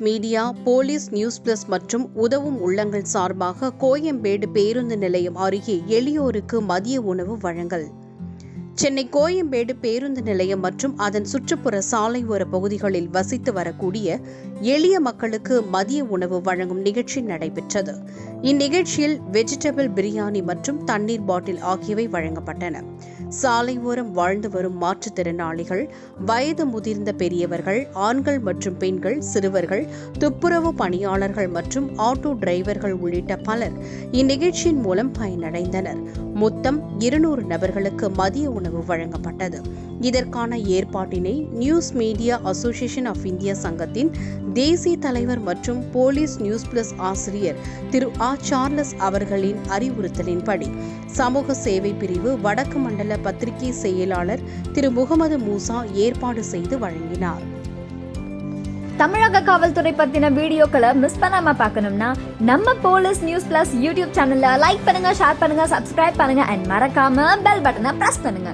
Media, police news plus மற்றும் உதவும் உள்ளங்கள் சார்பாக கோயம்பேடு பேருந்து நிலையம் அருகே எளியோருக்கு மதிய உணவு வழங்கல். சென்னை கோயம்பேடு பேருந்து நிலையம் மற்றும் அதன் சுற்றுப்புற சாலையோர பகுதிகளில் வசித்து வரக்கூடிய எளிய மக்களுக்கு மதிய உணவு வழங்கும் நிகழ்ச்சி நடைபெற்றது. இந்நிகழ்ச்சியில் வெஜிடபிள் பிரியாணி மற்றும் தண்ணீர் பாட்டில் ஆகியவை வழங்கப்பட்டன. சாலையோரம் வாழ்ந்து வரும் மாற்றுத்திறனாளிகள், வயது முதிர்ந்த பெரியவர்கள், ஆண்கள் மற்றும் பெண்கள், சிறுவர்கள், துப்புரவு பணியாளர்கள் மற்றும் ஆட்டோ டிரைவர்கள் உள்ளிட்ட பலர் இந்நிகழ்ச்சியின் மூலம் பயனடைந்தனர். மொத்தம் 200 நபர்களுக்கு மதிய உணவு வழங்கப்பட்டது. இதற்கான ஏற்பாட்டினை news media association of India சங்கத்தின் தேசிய தலைவர் மற்றும் போலீஸ் நியூஸ் பிளஸ் ஆசிரியர் திரு சார்லஸ் அவர்களின் அறிவுறுத்தலின்படி சமூக சேவை பிரிவு வடக்கு மண்டல பத்திரிகை செயலாளர் திரு முகமது மூசா ஏற்பாடு செய்து வழங்கினார். தமிழக காவல்துறை பத்தின வீடியோக்களை மிஸ் பண்ணாம பார்க்கணும்னா நம்ம போலீஸ் நியூஸ் பிளஸ் யூடியூப் சேனல்ல லைக் பண்ணுங்க, ஷேர் பண்ணுங்க, சப்ஸ்கிரைப் பண்ணுங்க அண்ட் மறக்காம பெல் பட்டனை பிரஸ் பண்ணுங்க.